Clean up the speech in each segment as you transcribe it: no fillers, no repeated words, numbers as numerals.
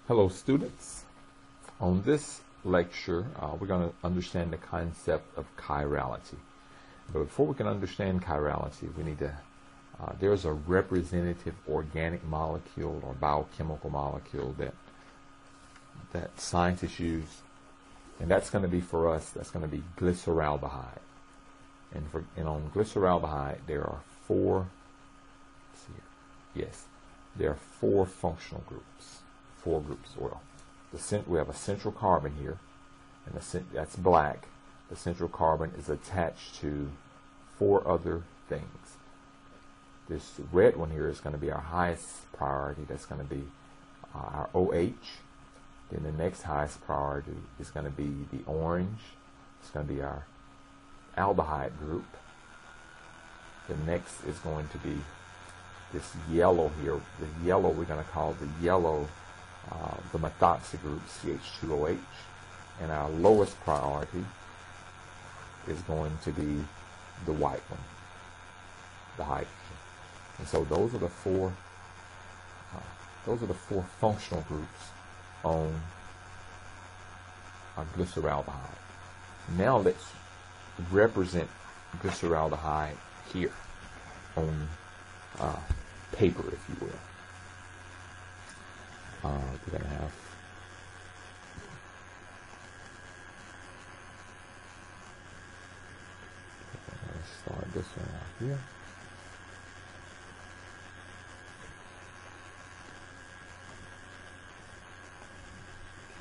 Hello students. On this lecture we're going to understand the concept of chirality. But before we can understand chirality, we need to there's a representative organic molecule or biochemical molecule that scientists use, and that's going to be for us, that's going to be glyceraldehyde. And on glyceraldehyde there are four functional groups. Well, we have a central carbon here, and that's black. The central carbon is attached to four other things. This red one here is going to be our highest priority. That's going to be our OH. Then the next highest priority is going to be the orange. It's going to be our aldehyde group. The next is going to be this yellow here. The yellow we're going to call the yellow the methoxy group, CH2OH, and our lowest priority is going to be the white one, the hydrogen. And so those are the four functional groups on our glyceraldehyde. Now let's represent glyceraldehyde here on paper, if you will. We're going to have start this one out here.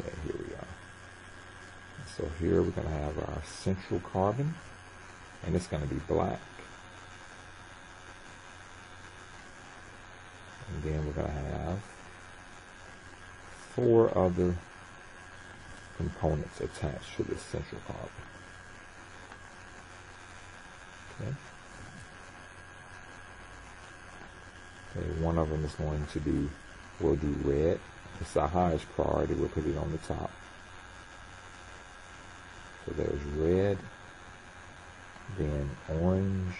Okay, here we are. So here we're going to have our central carbon, and it's going to be black. And then we're going to have four other components attached to this central carbon. Okay, one of them is going to be, we'll do red. It's our highest priority. We'll put it on the top. So there's red, then orange,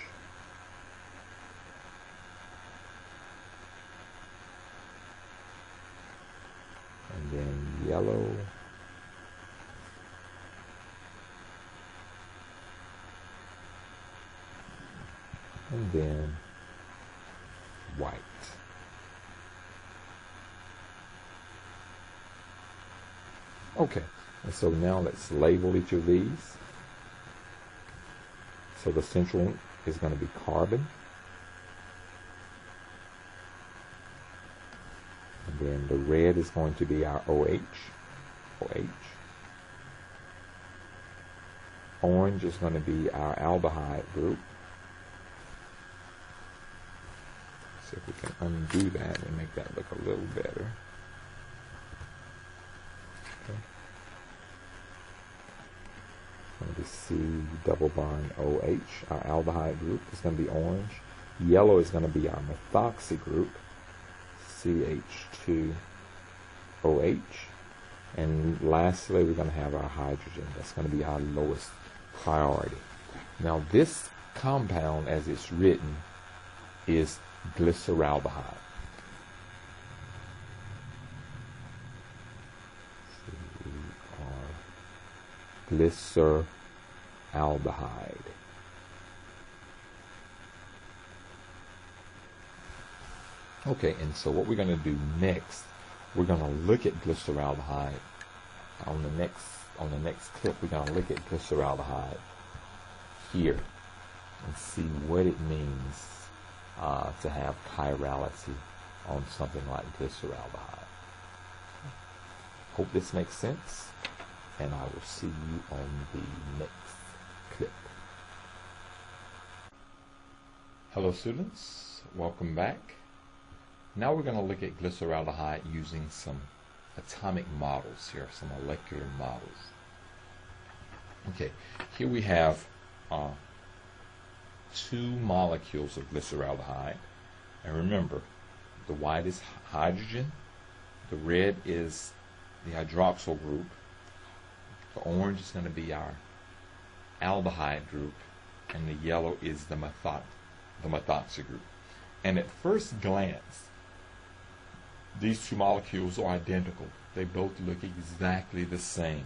and then yellow, and then white. Okay, and so now let's label each of these. So the central one is going to be carbon. And then the red is going to be our OH. Orange is going to be our aldehyde group. See if we can undo that and make that look a little better. Okay. It's going to be C double bond OH. Our aldehyde group is going to be orange. Yellow is going to be our methoxy group, CH2OH. And lastly, we're going to have our hydrogen. That's going to be our lowest priority. Now this compound, as it's written, is glyceraldehyde. Glyceraldehyde. Okay, and so what we're going to do next, we're going to look at glyceraldehyde on the next clip. We're going to look at glyceraldehyde here and see what it means to have chirality on something like glyceraldehyde. Hope this makes sense, and I will see you on the next clip. Hello students, welcome back. Now we're going to look at glyceraldehyde using some atomic models here, some molecular models. Okay, here we have two molecules of glyceraldehyde, and remember, the white is hydrogen, the red is the hydroxyl group, the orange is going to be our aldehyde group, and the yellow is the methoxy group. And at first glance, these two molecules are identical. They both look exactly the same.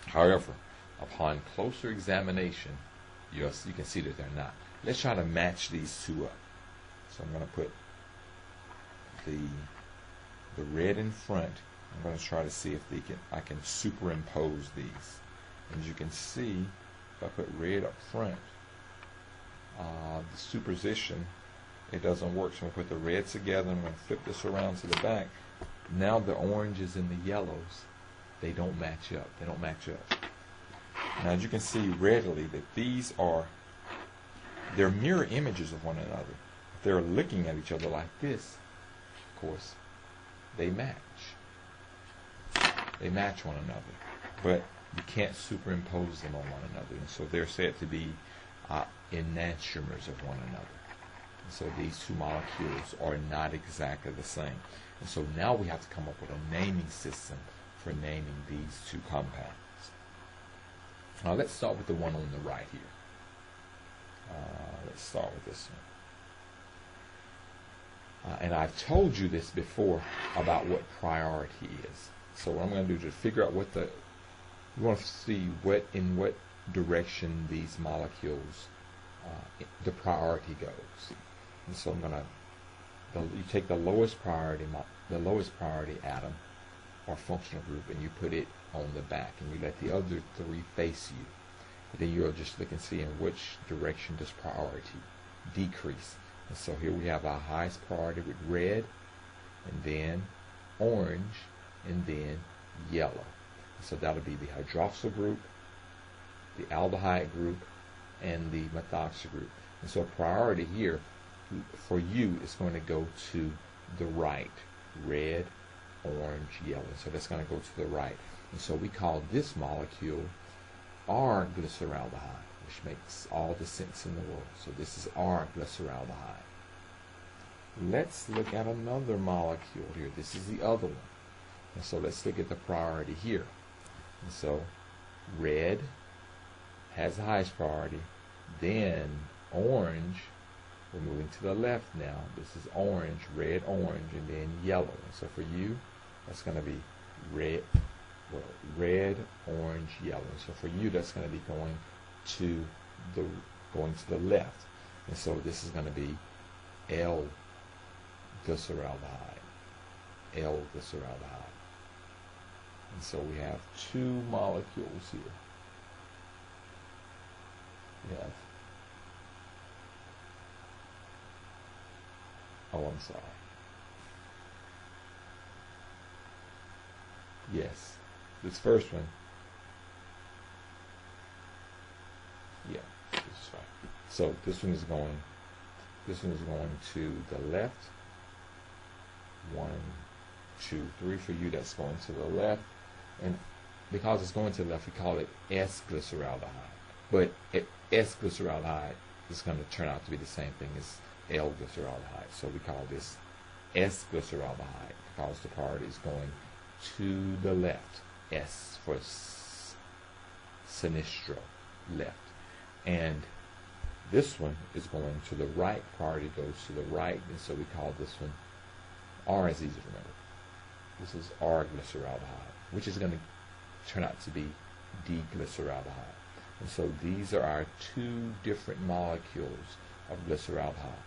However, upon closer examination, yes, you can see that they're not. Let's try to match these two up. So I'm going to put the red in front. I'm going to try to see if I can superimpose these. As you can see, if I put red up front, the superposition, it doesn't work. So I'm going to put the reds together. I'm going to flip this around to the back. Now the oranges and the yellows, they don't match up. They don't match up. Now as you can see readily that they're mirror images of one another. If they're looking at each other like this, of course, they match. They match one another. But you can't superimpose them on one another. And so they're said to be enantiomers of one another. And so these two molecules are not exactly the same. And so now we have to come up with a naming system for naming these two compounds. Now let's start with the one on the right here. Let's start with this one. And I've told you this before about what priority is. So what I'm going to do to figure out what we want to see in what direction these molecules, the priority goes. And so I'm going to, you take the lowest priority atom or functional group and you put it on the back and you let the other three face you. And then you'll just look and see in which direction does priority decrease. And so here we have our highest priority with red, and then orange, and then yellow. So that'll be the hydroxyl group, the aldehyde group, and the methoxy group. And so priority here for you is going to go to the right. Red, orange, yellow. So that's going to go to the right. And so we call this molecule R-glyceraldehyde, which makes all the sense in the world. So this is R-glyceraldehyde. Let's look at another molecule here. This is the other one. And so let's look at the priority here. And so red has the highest priority. Then orange, we're moving to the left now. This is orange, red, orange, and then yellow. And so for you, that's going to be red, orange, yellow. So for you, that's going to be going to the left. And so this is going to be L-glyceraldehyde. L-glyceraldehyde. And so we have two molecules here. We have, I'm sorry. Yes, this first one. Yeah, this is right. So this one is going to the left. 1, 2, 3 for you. That's going to the left, and because it's going to the left, we call it S-glyceraldehyde. But S-glyceraldehyde is going to turn out to be the same thing as L-glyceraldehyde. So we call this S-glyceraldehyde because the priority is going to the left. S for sinistro, left. And this one is going to the right. Priority goes to the right, and so we call this one R, is easy to remember. This is R-glyceraldehyde, which is going to turn out to be D-glyceraldehyde. And so these are our two different molecules of glyceraldehyde.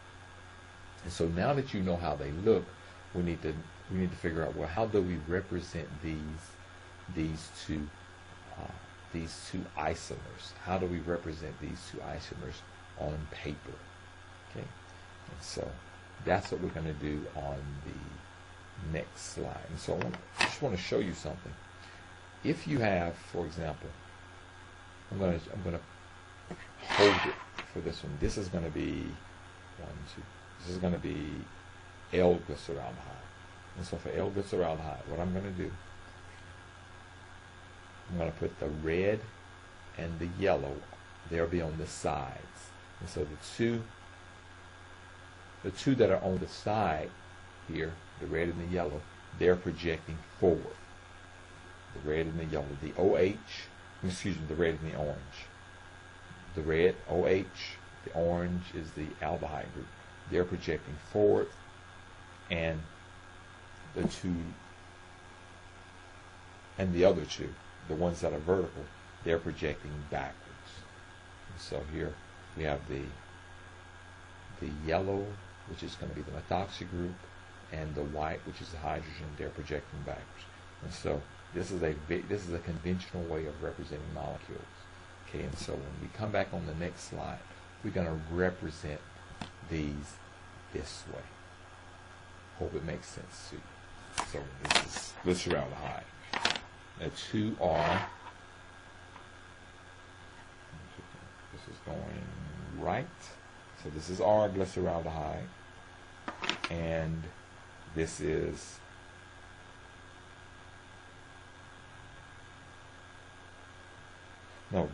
And so now that you know how they look, we need to figure out, well, how do we represent these two isomers? How do we represent these two isomers on paper? Okay, and so that's what we're going to do on the next slide. And so I just want to show you something. If you have, for example, I'm going to hold it for this one. This is going to be this is going to be L-glyceraldehyde. And so for L-glyceraldehyde, what I'm going to do, I'm going to put the red and the yellow, they'll be on the sides. And so the two that are on the side here, the red and the yellow, they're projecting forward. The red and the yellow, the the red and the orange. The red, OH, the orange is the aldehyde group. They're projecting forward, and the two and the other two, the ones that are vertical, they're projecting backwards. And so here we have the yellow, which is going to be the methoxy group, and the white, which is the hydrogen, they're projecting backwards. And so this is a conventional way of representing molecules. Okay, and so when we come back on the next slide, we're going to represent these this way. Hope it makes sense to you. So this is glyceraldehyde. The two are, this is going right. So this is our glyceraldehyde, and this is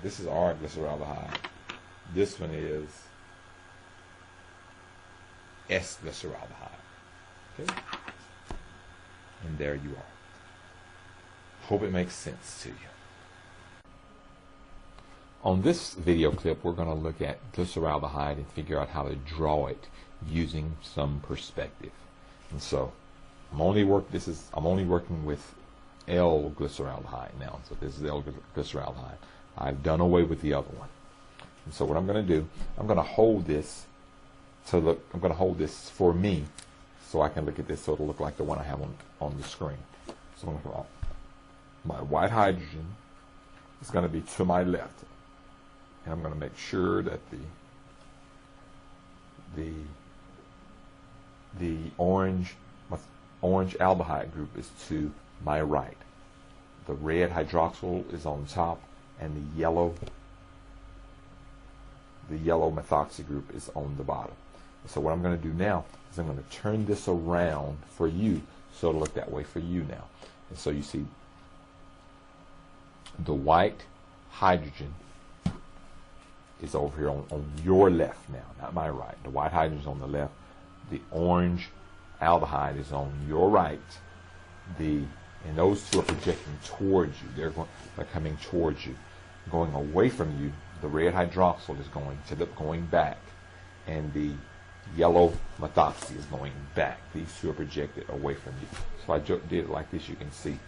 this is our glyceraldehyde. This one is S-glyceraldehyde. Okay? And there you are. Hope it makes sense to you. On this video clip, we're going to look at glyceraldehyde and figure out how to draw it using some perspective. And so I'm only working with L-glyceraldehyde now. So this is L-glyceraldehyde. I've done away with the other one. And so what I'm going to do, I'm going to hold this I'm going to hold this for me so I can look at this so it'll look like the one I have on the screen. So I'm going to put my white hydrogen is going to be to my left. And I'm going to make sure that the orange aldehyde group is to my right. The red hydroxyl is on top, and the yellow methoxy group is on the bottom. So what I'm going to do now is I'm going to turn this around for you so it'll look that way for you now. And so you see the white hydrogen is over here on your left now, not my right. The white hydrogen is on the left. The orange aldehyde is on your right. And those two are projecting towards you. They're coming towards you. Going away from you, the red hydroxyl is going back, and the yellow methoxy is going back. These two are projected away from you. So I did it like this. You can see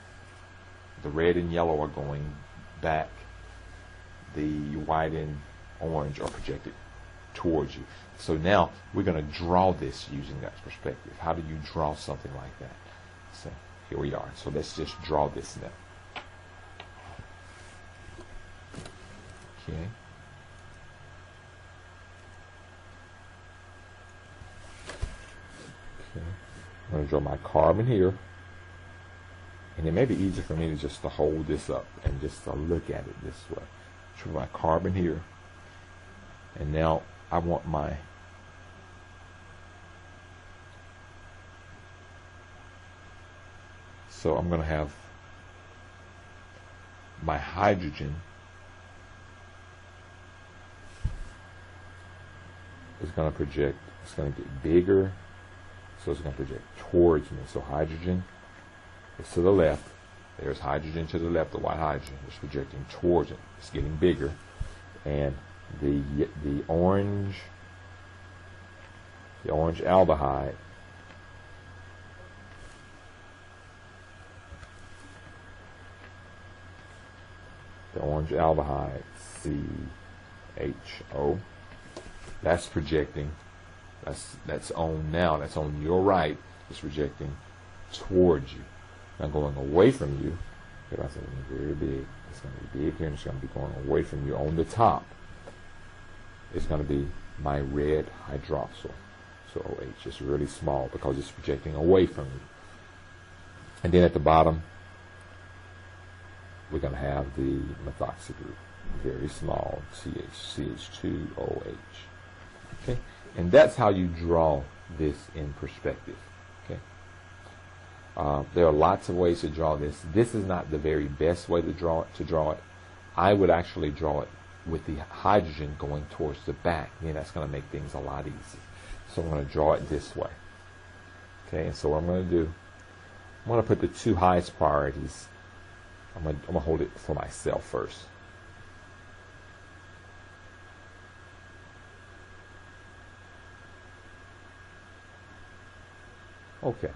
the red and yellow are going back. The white and orange are projected towards you. So now we're going to draw this using that perspective. How do you draw something like that? So here we are. So let's just draw this now. Okay. I'm going to draw my carbon here, and it may be easier for me to hold this up and just to look at it this way. Draw my carbon here, and now I want so I'm going to have my hydrogen is going to project, it's going to get bigger. So it's going to project towards me. So hydrogen is to the left. There's hydrogen to the left. The white hydrogen is projecting towards it. It's getting bigger. And the orange aldehyde CHO, that's projecting. That's on now. That's on your right. It's projecting towards you. Now going away from you. If I say very big, it's going to be big here, and it's going to be going away from you. On the top, it's going to be my red hydroxyl. So OH is really small because it's projecting away from you. And then at the bottom, we're going to have the methoxy group, very small, CH2OH. Okay. And that's how you draw this in perspective. Okay. There are lots of ways to draw this. This is not the very best way to draw it. I would actually draw it with the hydrogen going towards the back. Then that's going to make things a lot easier. So I'm going to draw it this way. Okay. And so what I'm going to do, I'm going to put the two highest priorities. I'm going to hold it for myself first. Okay.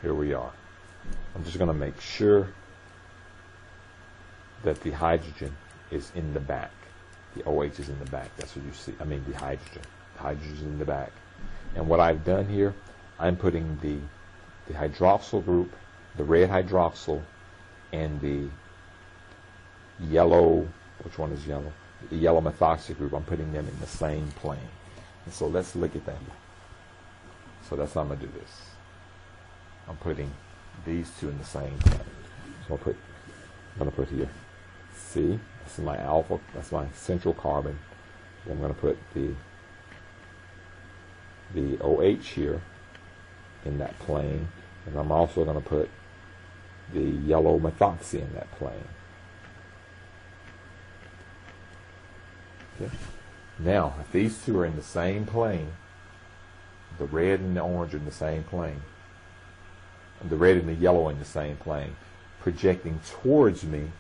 here we are. I'm just going to make sure that the hydrogen is in the back. The OH is in the back. That's what you see. I mean the hydrogen. The hydrogen is in the back. And what I've done here, I'm putting the hydroxyl group, the red hydroxyl, and the yellow, which one is yellow? The yellow methoxy group, I'm putting them in the same plane. And so let's look at that. So that's how I'm going to do this. I'm putting these two in the same plane. So I'm going to put here C, this is my alpha, that's my central carbon. Then I'm going to put the OH here in that plane, and I'm also going to put the yellow methoxy in that plane. Okay. Now, if these two are in the same plane, the red and the orange are in the same plane, and the red and the yellow are in the same plane, projecting towards me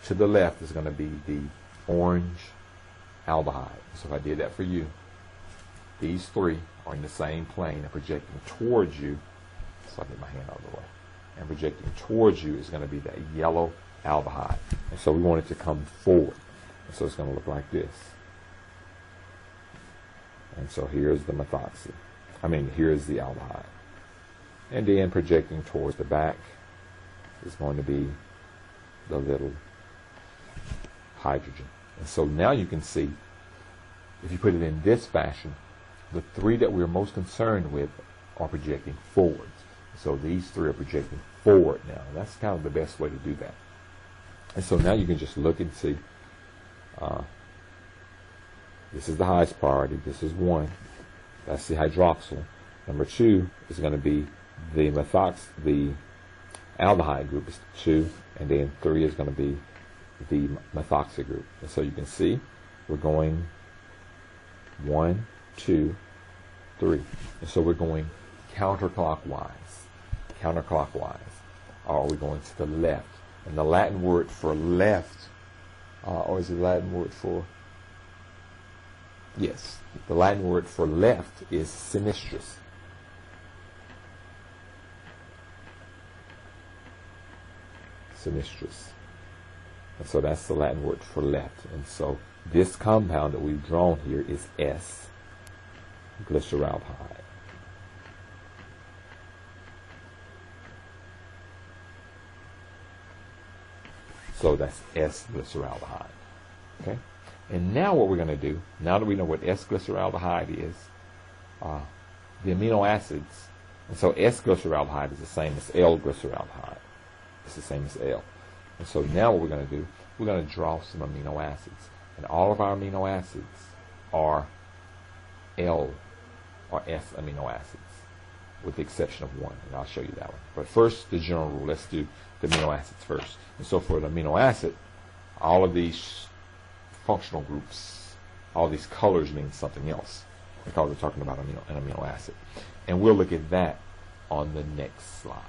to the left is going to be the orange aldehyde. So if I did that for you, these three are in the same plane and projecting towards you. So I'll get my hand out of the way. And projecting towards you is going to be that yellow aldehyde. And so we want it to come forward. And so it's going to look like this. And so here's the methoxy. Here's the aldehyde. And then projecting towards the back is going to be the little hydrogen. And so now you can see, if you put it in this fashion, the three that we're most concerned with are projecting forwards. So these three are projecting forward now. That's kind of the best way to do that. And so now you can just look and see, this is the highest priority. This is 1. That's the hydroxyl. Number 2 is going to be the aldehyde group is 2, and then 3 is going to be the methoxy group. And so you can see we're going 1, 2, 3. And so we're going counterclockwise. Counterclockwise. Or we're going to the left. And the Latin word for left, or is it the Latin word for? Yes. The Latin word for left is sinistris. Sinistris. And so that's the Latin word for left. And so this compound that we've drawn here is S-glyceraldehyde. So that's S-glyceraldehyde. Okay? And now what we're going to do, now that we know what S-glyceraldehyde is, the amino acids, and so S-glyceraldehyde is the same as L-glyceraldehyde. It's the same as L. And so now what we're going to do, we're going to draw some amino acids. And all of our amino acids are L or S amino acids, with the exception of one. And I'll show you that one. But first, the general rule. Let's do the amino acids first. And so for the amino acid, all of these functional groups, all these colors mean something else, because we're talking about an amino acid. And we'll look at that on the next slide.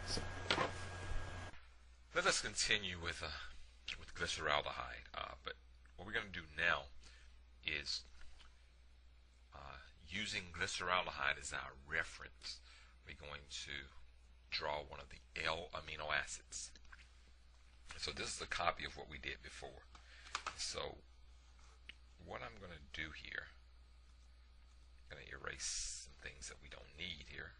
So, let us continue with glyceraldehyde. But what we're going to do now is using glyceraldehyde as our reference, we're going to draw one of the L amino acids. So this is a copy of what we did before. So what I'm going to do here, I'm going to erase some things that we don't need here.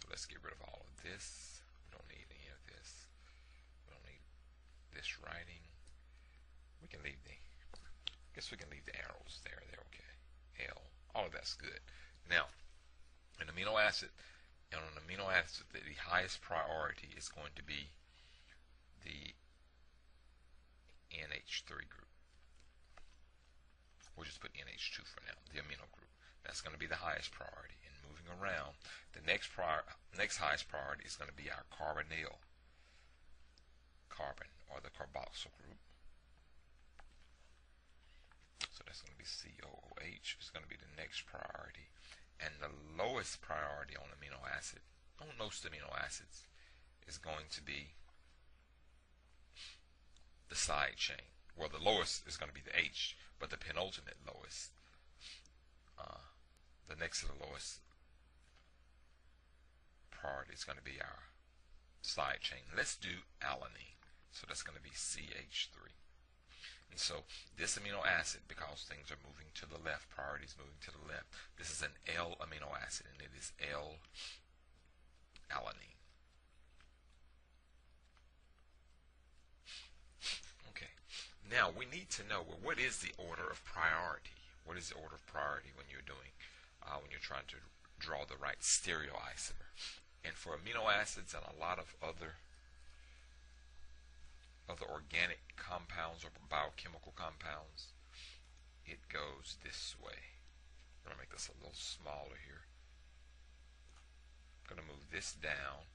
So let's get rid of all of this. We don't need any of this. We don't need this writing. We can leave I guess we can leave the arrows there. They're okay. L. All of that's good. Now, an amino acid, and an amino acid, the highest priority is going to be the NH3 group. We'll just put NH2 for now, the amino group. That's going to be the highest priority. And moving around, the next highest priority is going to be our carbonyl carbon, or the carboxyl group. So that's going to be COOH. It's going to be the next priority. And the lowest priority on amino acid, on most amino acids, is going to be the side chain. Well, the lowest is going to be the H, but the penultimate lowest next to the lowest priority is going to be our side chain. Let's do alanine. So that's going to be CH3. And so this amino acid, because things are moving to the left, priority is moving to the left, this is an L amino acid, and it is L-alanine. Okay. Now we need to know, well, what is the order of priority? What is the order of priority when you're doing, when you're trying to draw the right stereoisomer? And for amino acids and a lot of other organic compounds or biochemical compounds, it goes this way. I'm going to make this a little smaller here. I'm going to move this down,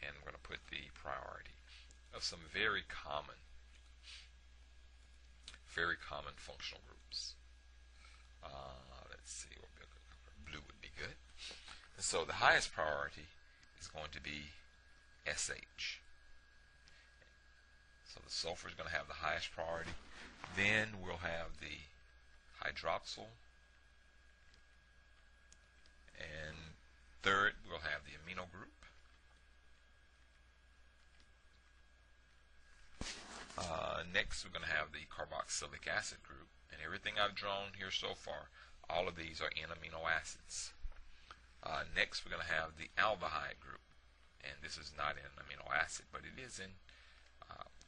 and I'm going to put the priority of some very common functional groups. Let's see, what would be a good color? Blue would be good. And so the highest priority is going to be SH. So the sulfur is going to have the highest priority. Then we'll have the hydroxyl. And third, we'll have the amino group. Next, we're going to have the carboxylic acid group. And everything I've drawn here so far, all of these are N amino acids. Next, we're going to have the aldehyde group. And this is not an amino acid, but it is in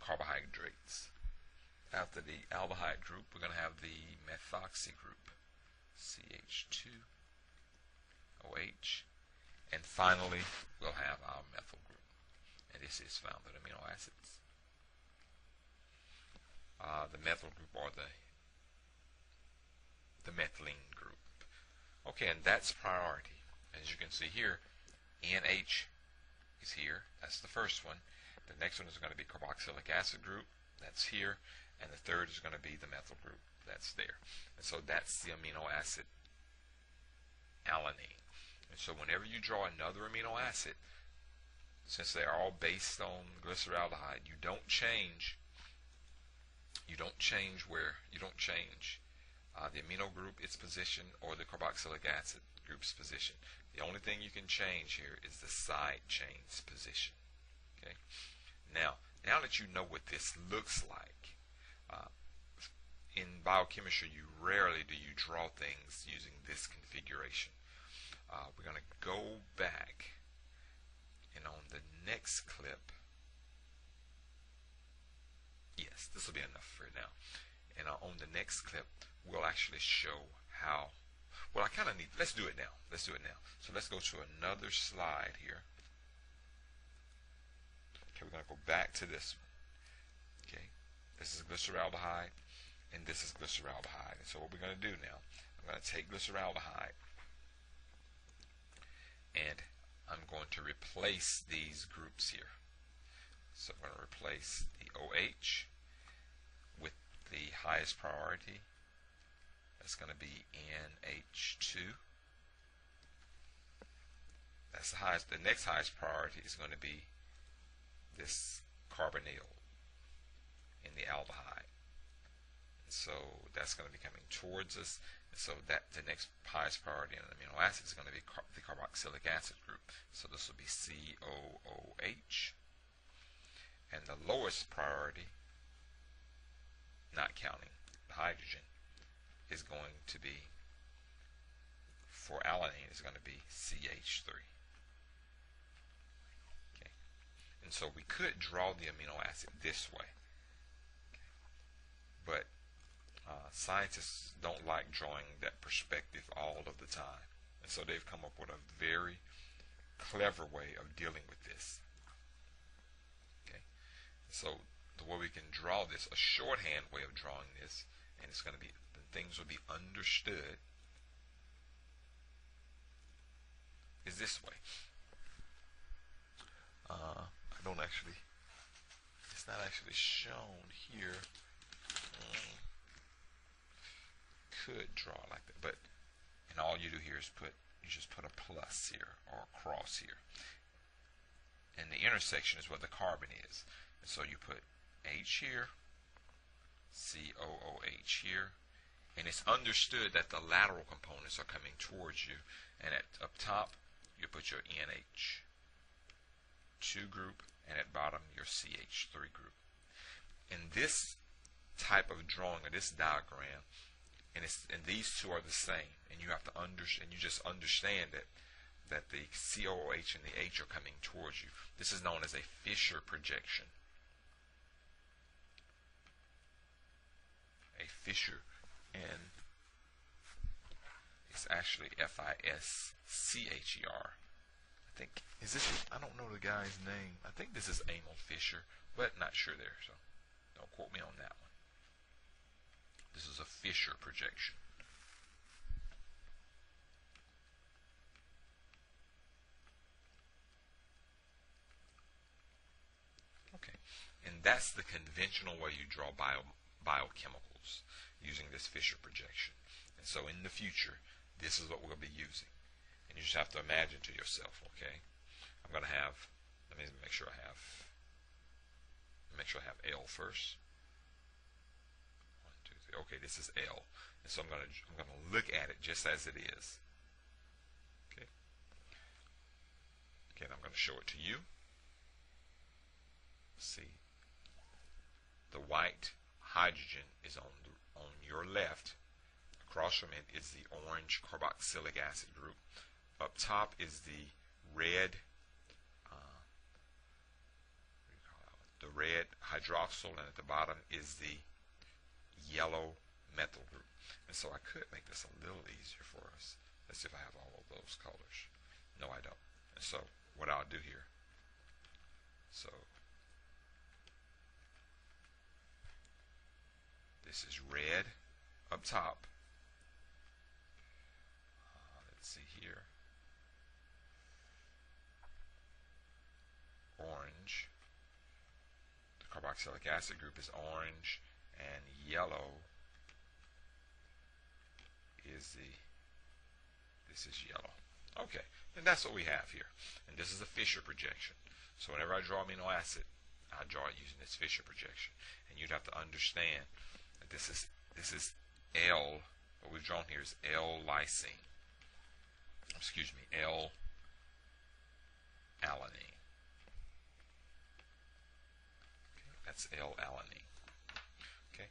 carbohydrates. After the aldehyde group, we're going to have the methoxy group, CH2OH, and finally we'll have our methyl group, and this is found in amino acids. The methyl group, or the methylene group. Okay, and that's priority. As you can see here, NH is here. That's the first one. The next one is going to be carboxylic acid group. That's here. And the third is going to be the methyl group. That's there. And so that's the amino acid alanine. And so whenever you draw another amino acid, since they are all based on glyceraldehyde, you don't change the amino group, its position, or the carboxylic acid group's position. The only thing you can change here is the side chain's position. Okay. Now that you know what this looks like, in biochemistry, you rarely do you draw things using this configuration. We're going to go back, and on the next clip, yes, this will be enough for now. And on the next clip, we'll actually show how. Well, I kind of need. Let's do it now. Let's do it now. So let's go to another slide here. Okay, we're going to go back to this one. Okay, this is glyceraldehyde, and this is glyceraldehyde. And so what we're going to do now, I'm going to take glyceraldehyde, and I'm going to replace these groups here. So I'm going to replace the OH with the highest priority. That's going to be NH2. That's the highest. The next highest priority is going to be this carbonyl in the aldehyde. And so that's going to be coming towards us. And so that the next highest priority in an amino acid is going to be the carboxylic acid group. So this will be COOH. And the lowest priority, not counting the hydrogen, is going to be, for alanine, is going to be CH3. Okay. And so we could draw the amino acid this way. Okay. But scientists don't like drawing that perspective all of the time. And so they've come up with a very clever way of dealing with this. Okay. So the way we can draw this, a shorthand way of drawing this, and it's going to be, things will be understood, is this way. I don't actually, it's not actually shown here. Could draw like that, but, and all you do here is you just put a plus here, or a cross here. And the intersection is where the carbon is. And so you put H here, COOH here, And it's understood that the lateral components are coming towards you. And up top, you put your NH2 group, and at bottom, your CH3 group. In this type of drawing, or this diagram, and these two are the same, and you have to understand, you just understand that the COOH and the H are coming towards you. This is known as a Fisher projection. A Fisher, and it's actually F-I-S-C-H-E-R. I think, I don't know the guy's name. I think this is Emil Fisher, but not sure there, so don't quote me on that one. This is a Fisher projection. Okay, and that's the conventional way you draw biochemicals, using this Fisher projection. And so in the future, this is what we're going to be using. And you just have to imagine to yourself, okay, I'm going to have, let me make sure I have L first. 1, 2, 3. Okay, this is L. And so I'm going to look at it just as it is. Okay. Again, I'm going to show it to you. See, the white hydrogen is on your left. Across from it is the orange carboxylic acid group. Up top is the red, hydroxyl, and at the bottom is the yellow methyl group. And so I could make this a little easier for us. Let's see if I have all of those colors. No, I don't. And so what I'll do here, so this is red up top. Let's see here. Orange. The carboxylic acid group is orange, and yellow is this is yellow. Okay, and that's what we have here. And this is a Fisher projection. So whenever I draw amino acid, I draw it using this Fisher projection. And you'd have to understand that this is L, what we've drawn here is L-lysine. Excuse me, L-alanine. Okay, that's L-alanine. Okay,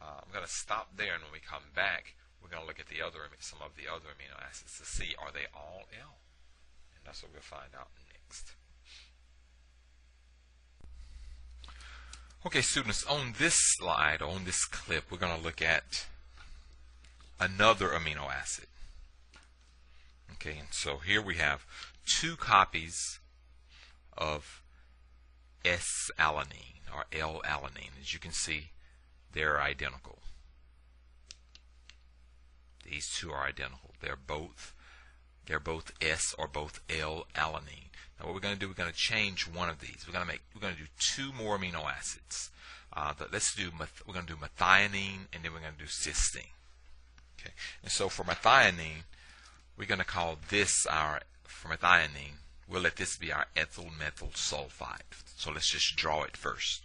I'm going to stop there, and when we come back, we're going to look at some of the other amino acids to see, are they all L? And that's what we'll find out next. Okay, students, on this slide, on this clip, we're going to look at another amino acid. Okay, and so here we have 2 copies of S-alanine or L-alanine. As you can see, they're identical. These 2 are identical. They're both S or both L-alanine. Now what we're going to do, we're going to change one of these. We're going to do 2 more amino acids. We're going to do methionine, and then we're going to do cysteine. Okay, and so for methionine, we're going to call this for methionine, we'll let this be our ethyl methyl sulfide. So let's just draw it first.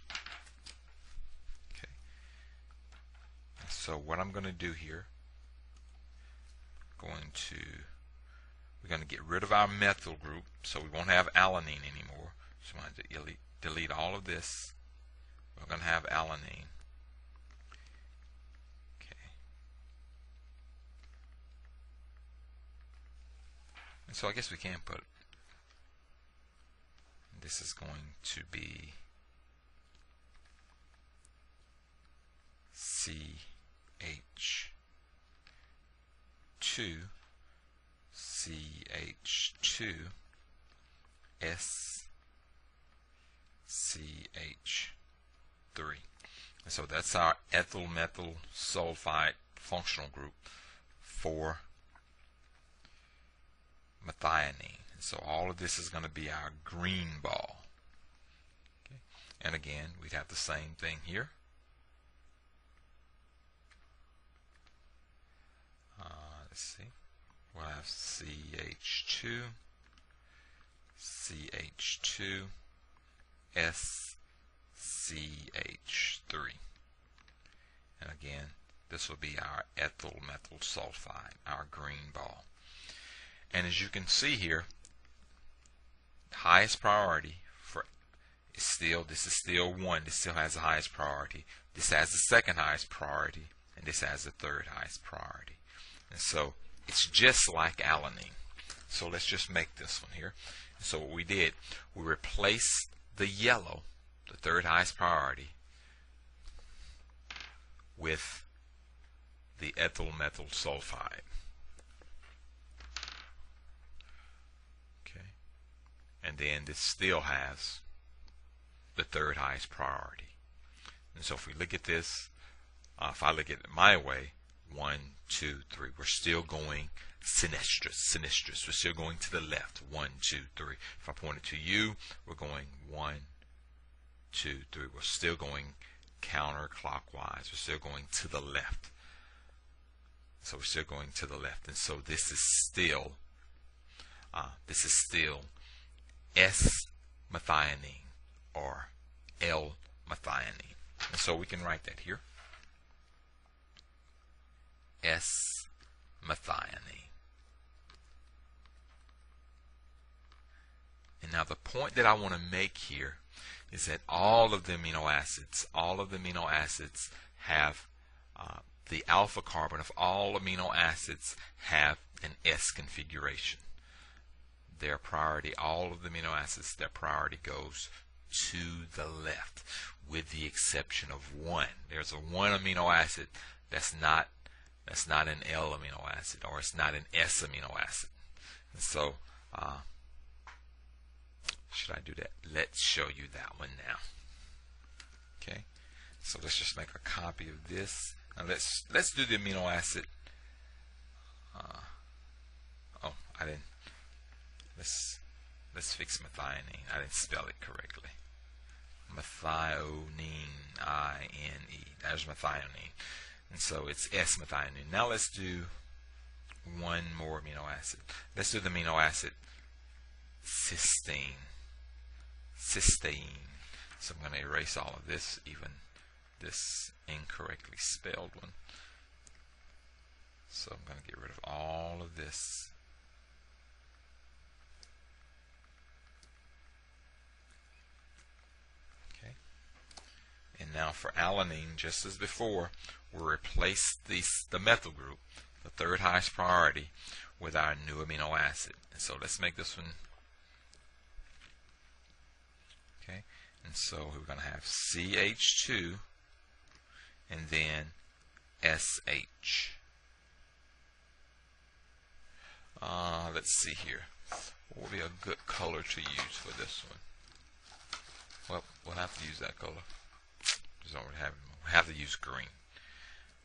Okay. So what I'm going to do here, we're going to get rid of our methyl group, so we won't have alanine anymore. So I'm going to delete all of this. We're going to have alanine. Okay. And so I guess we can put, this is going to be CH2 CH2 SCH3. And so that's our ethyl methyl sulfide functional group for methionine. And so all of this is going to be our green ball. Okay. And again, we'd have the same thing here. Let's see. We'll have CH2, CH2, SCH3. And again, This will be our ethyl methyl sulfide, our green ball. And as you can see here, highest priority for this is still 1. This still has the highest priority. This has the second highest priority, and this has the third highest priority. And so it's just like alanine. So let's just make this one here. So what we did, we replaced the yellow, the third highest priority, with the ethyl methyl sulfide. Okay. And then this still has the third highest priority. And so if we look at this, if I look at it my way, 1, 2, 3, we're still going sinistrous. We're still going to the left. 1, 2, 3. If I point it to you, we're going 1, 2, 3. We're still going counterclockwise. We're still going to the left. So we're still going to the left. And so this is still S-methionine or L-methionine. And so we can write that here. S-methionine. And now the point that I want to make here is that all of the amino acids have the alpha carbon of all amino acids have an S configuration. Their priority, all of the amino acids, their priority goes to the left, with the exception of 1. There's a 1 amino acid that's not an L amino acid, or it's not an S amino acid. And so, should I do that? Let's show you that one now. Okay, so let's just make a copy of this. Now let's do the amino acid. Let's fix methionine. I didn't spell it correctly. Methionine, I-N-E. There's methionine. And so it's S-methionine. Now let's do one more amino acid. Let's do the amino acid cysteine. Cysteine. So I'm going to erase all of this, even this incorrectly spelled one. So I'm going to get rid of all of this. Okay. And now for alanine, just as before, we'll replace the methyl group, the third highest priority, with our new amino acid. And so let's make this one. Okay. And so we're going to have CH2 and then SH. Let's see here. What would be a good color to use for this one? Well, we'll have to use that color. Just don't really have it. We'll have to use green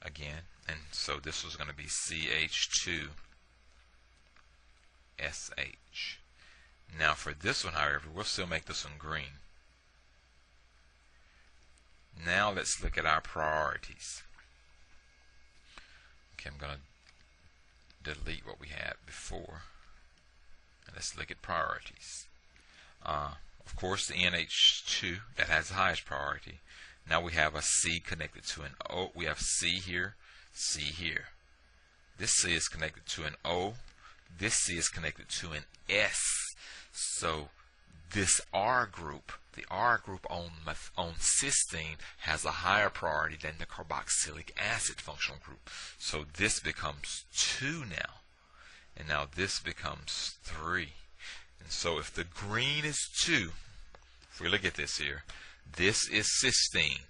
again. And so this was going to be CH2 SH. Now for this one, however, we'll still make this one green. Now let's look at our priorities. Okay, I'm going to delete what we had before. And let's look at priorities. Of course, the NH2, that has the highest priority. Now we have a C connected to an O. We have C here, C here. This C is connected to an O. This C is connected to an S. So this R group, the R group on cysteine, has a higher priority than the carboxylic acid functional group. So this becomes 2 now. And now this becomes 3. And so if the green is 2, if we look at this here, this is cysteine.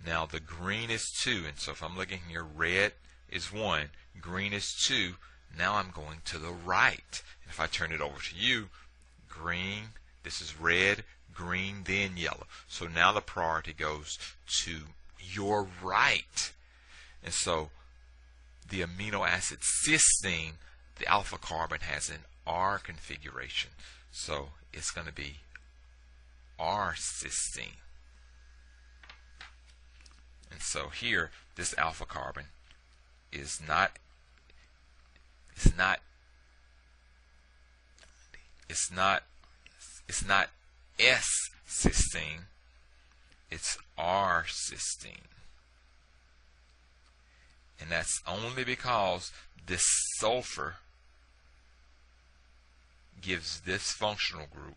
Now the green is 2. And so if I'm looking here, red is 1, green is 2. Now I'm going to the right. And if I turn it over to you, green, this is red, green, then yellow. So now the priority goes to your right. And so the amino acid cysteine, the alpha carbon has an R configuration. So it's going to be R cysteine. And so here, this alpha carbon is not S cysteine, it's R cysteine. And that's only because this sulfur gives this functional group,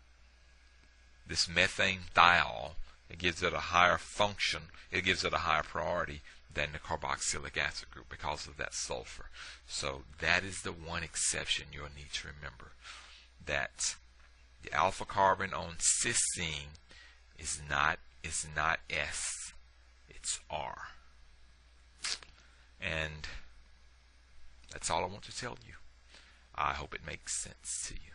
this methane thiol, it gives it a higher function, it gives it a higher priority than the carboxylic acid group because of that sulfur. So that is the one exception you'll need to remember, that the alpha carbon on cysteine is not S, it's R. And that's all I want to tell you. I hope it makes sense to you.